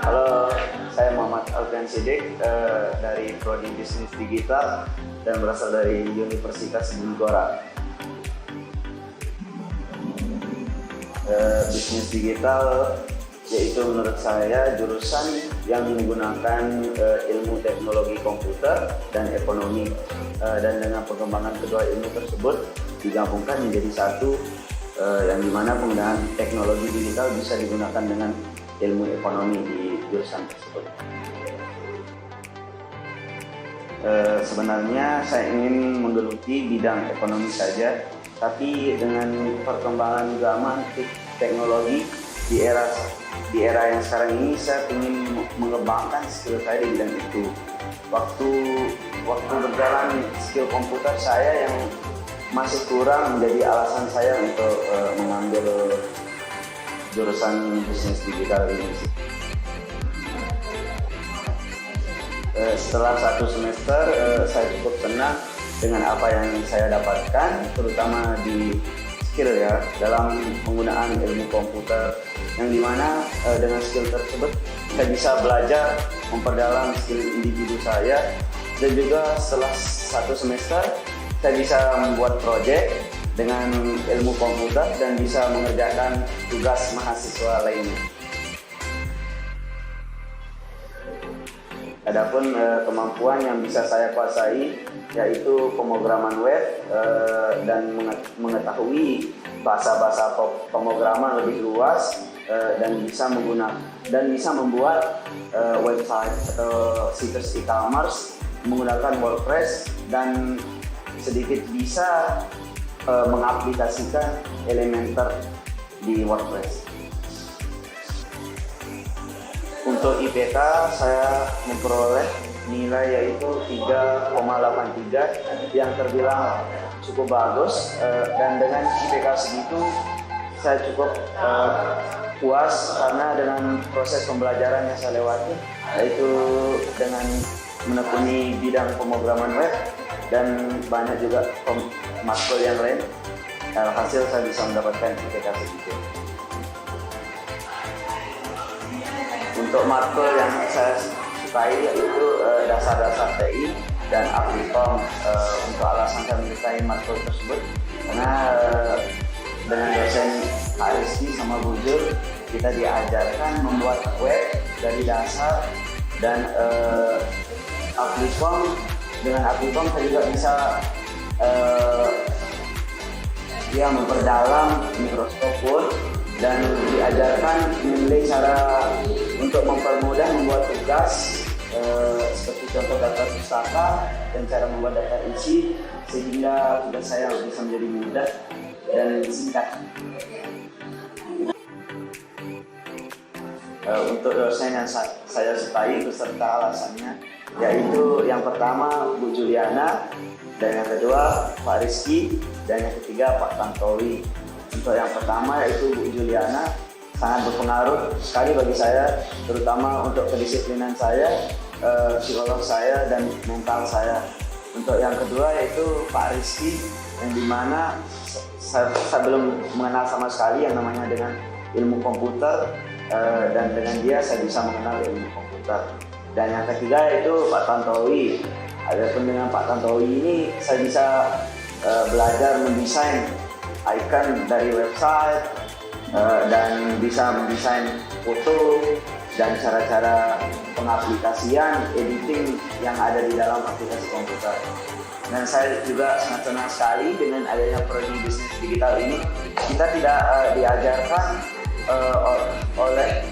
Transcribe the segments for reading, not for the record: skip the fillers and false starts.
Halo, saya Muhammad Alfian Sidik dari Prodi Bisnis Digital dan berasal dari Universitas Bumi-Gora. Bisnis digital yaitu menurut saya jurusan yang menggunakan ilmu teknologi komputer dan ekonomi, dan dengan perkembangan kedua ilmu tersebut digabungkan menjadi satu, yang dimana penggunaan teknologi digital bisa digunakan dengan ilmu ekonomi di jurusan tersebut. Sebenarnya saya ingin menggeluti bidang ekonomi saja, tapi dengan perkembangan zaman teknologi di era yang sekarang ini, saya ingin mengembangkan skill saya di bidang itu. Waktu berjalan, skill komputer saya yang masih kurang menjadi alasan saya untuk mengambil jurusan bisnis digital ini. Setelah 1 semester, saya cukup senang dengan apa yang saya dapatkan, terutama di skill ya, dalam penggunaan ilmu komputer, yang dimana dengan skill tersebut saya bisa belajar memperdalam skill individu saya, dan juga setelah 1 semester saya bisa membuat proyek dengan ilmu komputer dan bisa mengerjakan tugas mahasiswa lainnya. Adapun kemampuan yang bisa saya kuasai yaitu pemrograman web dan mengetahui bahasa-bahasa pemrograman lebih luas, dan bisa membuat website atau situs e-commerce menggunakan WordPress, dan sedikit bisa mengaplikasikan Elementor di WordPress. Untuk IPK saya memperoleh nilai yaitu 3,83 yang terbilang cukup bagus, dan dengan IPK segitu saya cukup puas karena dengan proses pembelajaran yang saya lewati, yaitu dengan menekuni bidang pemrograman web dan banyak juga matkul yang lain, hasil saya bisa mendapatkan IPK segitu. Untuk matkul yang saya sukai yaitu dasar-dasar TI dan Applikom. Untuk alasan saya menyukai matkul tersebut karena dengan dosen Pak Rizky sama Bu Jul, kita diajarkan membuat web dari dasar, dan Applikom, dengan Applikom saya juga bisa memperdalam Microsoft Word, dan diajarkan menilai cara untuk mempermudah membuat tugas, seperti contoh daftar pustaka dan cara membuat daftar isi, sehingga tugas saya bisa menjadi mudah dan singkat. Untuk dosen yang saya sukai beserta alasannya, yaitu yang pertama Bu Juliana, dan yang kedua Pak Rizky, dan yang ketiga Pak Tantowi. Untuk yang pertama yaitu Bu Juliana, sangat berpengaruh sekali bagi saya, terutama untuk kedisiplinan saya, psikolog saya, dan mental saya. Untuk yang kedua yaitu Pak Rizky, yang dimana saya belum mengenal sama sekali yang namanya dengan ilmu komputer, dan dengan dia saya bisa mengenal ilmu komputer. Dan yang ketiga yaitu Pak Tantowi. Adapun dengan Pak Tantowi ini saya bisa belajar mendesain icon dari website, dan bisa mendesain foto dan cara-cara pengaplikasian, editing yang ada di dalam aplikasi komputer. Dan saya juga sangat senang sekali dengan adanya Prodi Bisnis Digital ini. Kita tidak diajarkan oleh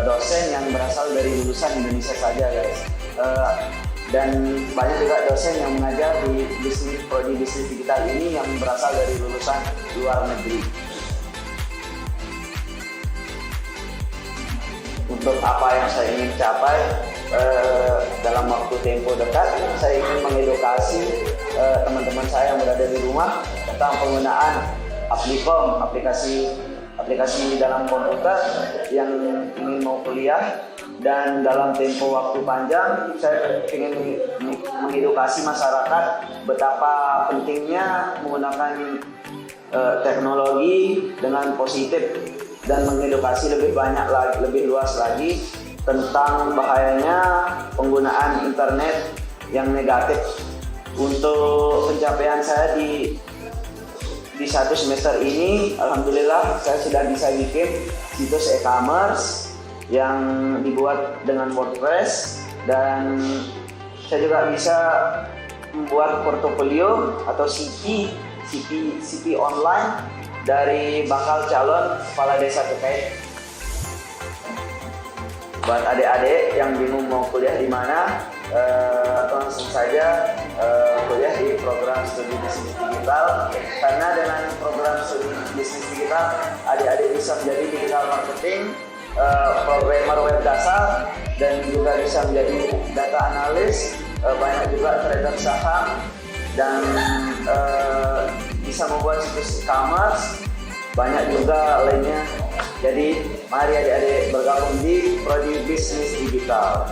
dosen yang berasal dari lulusan Indonesia saja, guys. Dan banyak juga dosen yang mengajar di Prodi Bisnis Digital ini yang berasal dari lulusan luar negeri. Untuk apa yang saya ingin capai dalam waktu tempo dekat, saya ingin mengedukasi teman-teman saya yang berada di rumah tentang penggunaan Applikom, aplikasi dalam komputer yang ingin mau kuliah. Dan dalam tempo waktu panjang, saya ingin mengedukasi masyarakat betapa pentingnya menggunakan teknologi dengan positif dan mengedukasi lebih banyak lagi, lebih luas lagi tentang bahayanya penggunaan internet yang negatif. Untuk pencapaian saya di satu semester ini, alhamdulillah saya sudah bisa bikin situs e-commerce yang dibuat dengan WordPress, dan saya juga bisa membuat portofolio atau CV online dari bakal calon kepala desa terkait. Buat adik-adik yang bingung mau kuliah di mana, langsung saja kuliah di program studi bisnis digital, karena dengan program studi bisnis digital adik-adik bisa menjadi digital marketing, programmer web dasar, dan juga bisa menjadi data analis, banyak juga trader saham, dan bisa membuat situs e-commerce, banyak juga lainnya. Jadi mari adik-adik bergabung di Prodi Bisnis Digital.